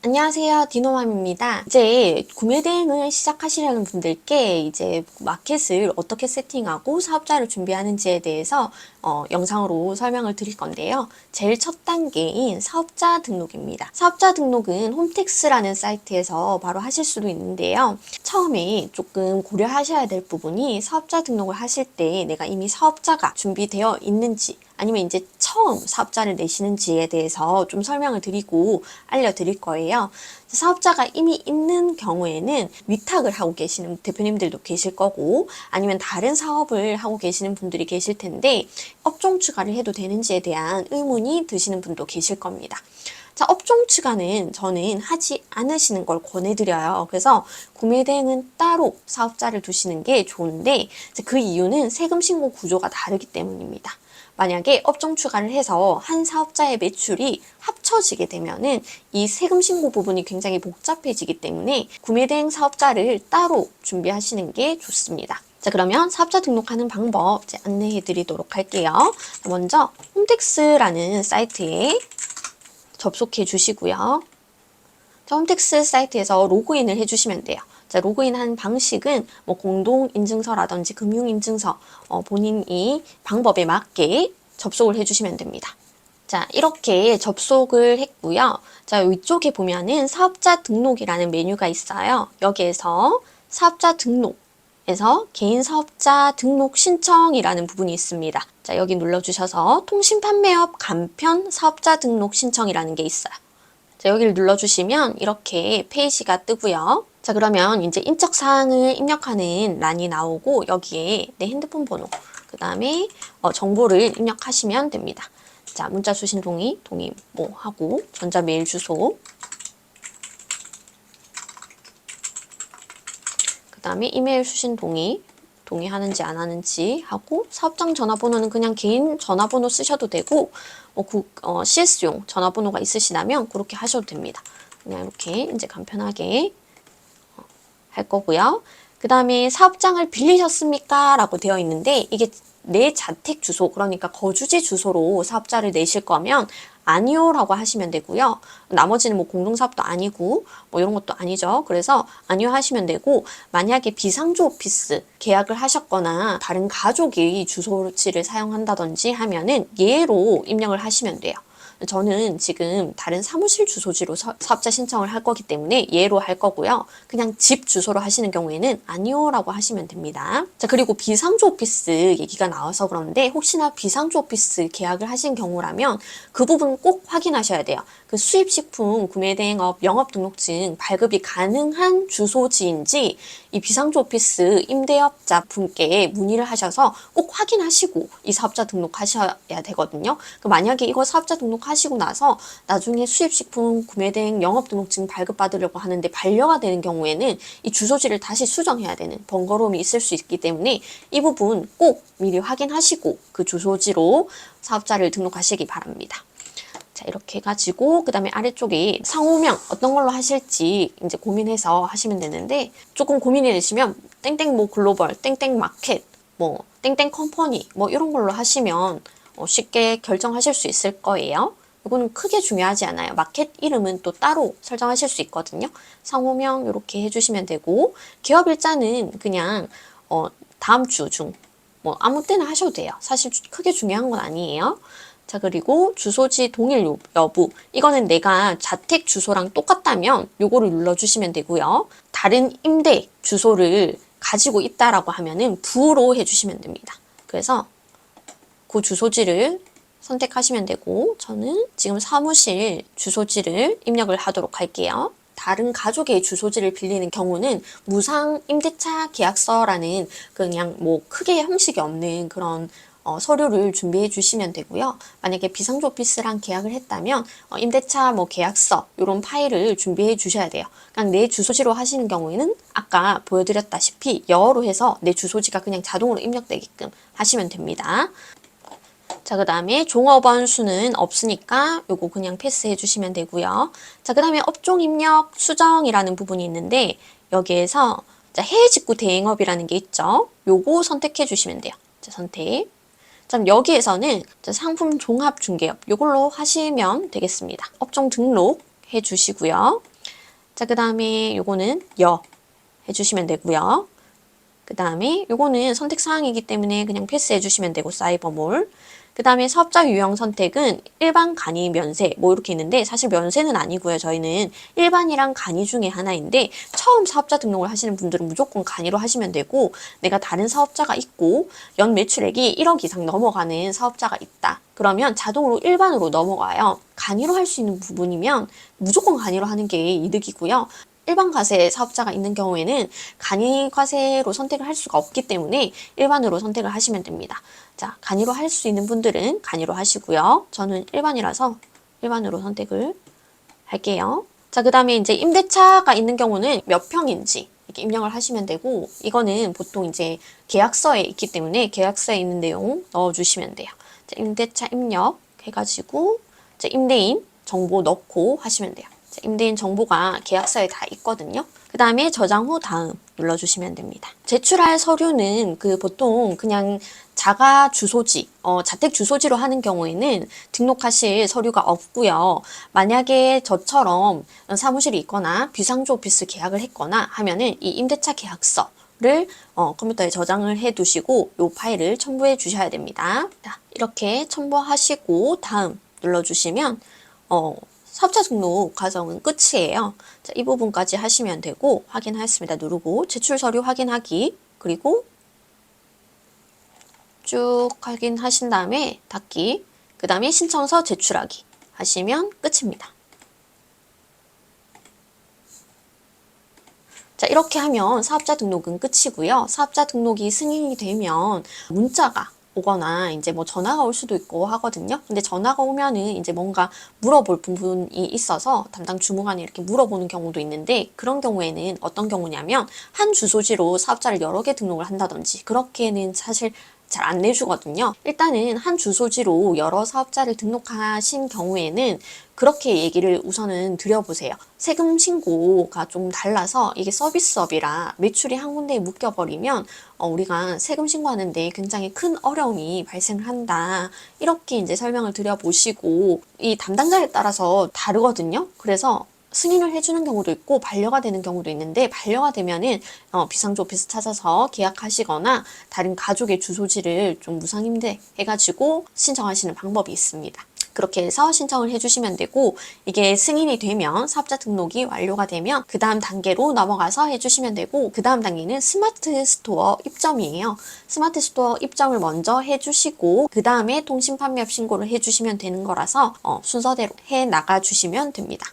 안녕하세요. 디노맘입니다. 이제 구매 대행을 시작하시려는 분들께 이제 마켓을 어떻게 세팅하고 사업자를 준비하는지에 대해서 영상으로 설명을 드릴 건데요. 제일 첫 단계인 사업자 등록입니다. 사업자 등록은 홈택스라는 사이트에서 바로 하실 수도 있는데요. 처음에 조금 고려하셔야 될 부분이 사업자 등록을 하실 때 내가 이미 사업자가 준비되어 있는지 아니면 이제 처음 사업자를 내시는지에 대해서 좀 설명을 드리고 알려드릴 거예요. 사업자가 이미 있는 경우에는 위탁을 하고 계시는 대표님들도 계실 거고 아니면 다른 사업을 하고 계시는 분들이 계실 텐데 업종 추가를 해도 되는지에 대한 의문이 드시는 분도 계실 겁니다. 자, 업종 추가는 저는 하지 않으시는 걸 권해드려요. 그래서 구매 대행은 따로 사업자를 두시는 게 좋은데 그 이유는 세금 신고 구조가 다르기 때문입니다. 만약에 업종 추가를 해서 한 사업자의 매출이 합쳐지게 되면은 이 세금 신고 부분이 굉장히 복잡해지기 때문에 구매 대행 사업자를 따로 준비하시는 게 좋습니다. 자, 그러면 사업자 등록하는 방법 이제 안내해 드리도록 할게요. 먼저 홈택스라는 사이트에 접속해 주시고요. 홈택스 사이트에서 로그인을 해주시면 돼요. 자, 로그인한 방식은 뭐 공동인증서라든지 금융인증서 본인이 방법에 맞게 접속을 해주시면 됩니다. 자, 이렇게 접속을 했고요. 자, 위쪽에 보면은 사업자 등록이라는 메뉴가 있어요. 여기에서 사업자 등록에서 개인 사업자 등록 신청이라는 부분이 있습니다. 자, 여기 눌러주셔서 통신판매업 간편 사업자 등록 신청이라는 게 있어요. 자, 여기를 눌러주시면 이렇게 페이지가 뜨고요. 자, 그러면 이제 인적사항을 입력하는 란이 나오고 여기에 내 핸드폰 번호, 그 다음에 정보를 입력하시면 됩니다. 자, 문자 수신 동의 뭐 하고 전자메일 주소, 그 다음에 이메일 수신 동의하는지 안 하는지 하고 사업장 전화번호는 그냥 개인 전화번호 쓰셔도 되고 CS용 전화번호가 있으시다면 그렇게 하셔도 됩니다. 그냥 이렇게 이제 간편하게 할 거고요. 그 다음에 사업장을 빌리셨습니까? 라고 되어 있는데 이게 내 자택 주소, 그러니까 거주지 주소로 사업자를 내실 거면 아니요 라고 하시면 되고요. 나머지는 뭐 공동사업도 아니고 뭐 이런 것도 아니죠. 그래서 아니요 하시면 되고, 만약에 비상조 오피스 계약을 하셨거나 다른 가족이 주소지를 사용한다든지 하면은 예로 입력을 하시면 돼요. 저는 지금 다른 사무실 주소지로 사업자 신청을 할 거기 때문에 예로 할 거고요. 그냥 집 주소로 하시는 경우에는 아니요 라고 하시면 됩니다. 자, 그리고 비상조 오피스 얘기가 나와서 그런데 혹시나 비상조 오피스 계약을 하신 경우라면 그 부분 꼭 확인하셔야 돼요. 그 수입식품 구매대행업 영업등록증 발급이 가능한 주소지인지 이 비상조 오피스 임대업자 분께 문의를 하셔서 꼭 확인하시고 이 사업자 등록하셔야 되거든요. 만약에 이거 사업자 등록하시고 나서 나중에 수입식품 구매대행 영업등록증 발급받으려고 하는데 반려가 되는 경우에는 이 주소지를 다시 수정해야 되는 번거로움이 있을 수 있기 때문에 이 부분 꼭 미리 확인하시고 그 주소지로 사업자를 등록하시기 바랍니다. 자, 이렇게 해가지고 그 다음에 아래쪽에 상호명 어떤 걸로 하실지 이제 고민해서 하시면 되는데, 조금 고민이 되시면 땡땡 뭐 글로벌, 땡땡 마켓, 뭐 땡땡 컴퍼니 뭐 이런 걸로 하시면 쉽게 결정하실 수 있을 거예요. 이거는 크게 중요하지 않아요. 마켓 이름은 또 따로 설정하실 수 있거든요. 상호명 이렇게 해주시면 되고, 개업일자는 그냥 다음 주 중 뭐 아무 때나 하셔도 돼요. 사실 크게 중요한 건 아니에요. 자, 그리고 주소지 동일 여부, 이거는 내가 자택 주소랑 똑같다면 요거를 눌러주시면 되고요. 다른 임대 주소를 가지고 있다라고 하면은 부로 해주시면 됩니다. 그래서 그 주소지를 선택하시면 되고, 저는 지금 사무실 주소지를 입력을 하도록 할게요. 다른 가족의 주소지를 빌리는 경우는 무상 임대차 계약서라는 그냥 뭐 크게 형식이 없는 그런 서류를 준비해 주시면 되고요. 만약에 비상조 오피스랑 계약을 했다면 임대차 뭐 계약서 이런 파일을 준비해 주셔야 돼요. 그냥 내 주소지로 하시는 경우에는 아까 보여드렸다시피 여로 해서 내 주소지가 그냥 자동으로 입력되게끔 하시면 됩니다. 자, 그 다음에 종업원 수는 없으니까 요거 그냥 패스해 주시면 되고요. 자, 그 다음에 업종 입력 수정이라는 부분이 있는데 여기에서 자, 해외 직구 대행업이라는 게 있죠. 요거 선택해 주시면 돼요. 자, 선택. 자, 여기에서는 상품 종합 중개업 요걸로 하시면 되겠습니다. 업종 등록 해 주시고요. 자, 그 다음에 요거는 여 해주시면 되고요. 그 다음에 요거는 선택 사항이기 때문에 그냥 패스해 주시면 되고 사이버몰. 그 다음에 사업자 유형 선택은 일반, 간이, 면세 뭐 이렇게 있는데 사실 면세는 아니고요. 저희는 일반이랑 간이 중에 하나인데 처음 사업자 등록을 하시는 분들은 무조건 간이로 하시면 되고 내가 다른 사업자가 있고 연 매출액이 1억 이상 넘어가는 사업자가 있다. 그러면 자동으로 일반으로 넘어가요. 간이로 할 수 있는 부분이면 무조건 간이로 하는 게 이득이고요. 일반 과세 사업자가 있는 경우에는 간이 과세로 선택을 할 수가 없기 때문에 일반으로 선택을 하시면 됩니다. 자, 간이로 할 수 있는 분들은 간이로 하시고요. 저는 일반이라서 일반으로 선택을 할게요. 자, 그 다음에 이제 임대차가 있는 경우는 몇 평인지 이렇게 입력을 하시면 되고 이거는 보통 이제 계약서에 있기 때문에 계약서에 있는 내용 넣어주시면 돼요. 자, 임대차 입력 해가지고 자, 임대인 정보 넣고 하시면 돼요. 임대인 정보가 계약서에 다 있거든요. 그 다음에 저장 후 다음 눌러주시면 됩니다. 제출할 서류는 보통 그냥 자가 주소지, 자택 주소지로 하는 경우에는 등록하실 서류가 없고요. 만약에 저처럼 사무실이 있거나 비상조 오피스 계약을 했거나 하면은 이 임대차 계약서를 컴퓨터에 저장을 해 두시고 이 파일을 첨부해 주셔야 됩니다. 자, 이렇게 첨부하시고 다음 눌러주시면 사업자 등록 과정은 끝이에요. 자, 이 부분까지 하시면 되고 확인하였습니다. 누르고 제출 서류 확인하기 그리고 쭉 확인하신 다음에 닫기 그 다음에 신청서 제출하기 하시면 끝입니다. 자, 이렇게 하면 사업자 등록은 끝이고요. 사업자 등록이 승인이 되면 문자가 오거나 이제 뭐 전화가 올 수도 있고 하거든요. 근데 전화가 오면은 이제 뭔가 물어볼 부분이 있어서 담당 주무관이 이렇게 물어보는 경우도 있는데 그런 경우에는 어떤 경우냐면 한 주소지로 사업자를 여러 개 등록을 한다든지 그렇게는 사실 잘 안 내주거든요. 일단은 한 주소지로 여러 사업자를 등록하신 경우에는 그렇게 얘기를 우선은 드려보세요. 세금 신고가 좀 달라서 이게 서비스업이라 매출이 한 군데에 묶여버리면 우리가 세금 신고하는데 굉장히 큰 어려움이 발생을 한다. 이렇게 이제 설명을 드려보시고 이 담당자에 따라서 다르거든요. 그래서 승인을 해주는 경우도 있고 반려가 되는 경우도 있는데 반려가 되면은 비상조 오피스 찾아서 계약하시거나 다른 가족의 주소지를 좀 무상임대 해가지고 신청하시는 방법이 있습니다. 그렇게 해서 신청을 해주시면 되고 이게 승인이 되면 사업자 등록이 완료가 되면 그 다음 단계로 넘어가서 해주시면 되고 그 다음 단계는 스마트 스토어 입점이에요. 스마트 스토어 입점을 먼저 해주시고 그 다음에 통신 판매업 신고를 해주시면 되는 거라서 순서대로 해 나가 주시면 됩니다.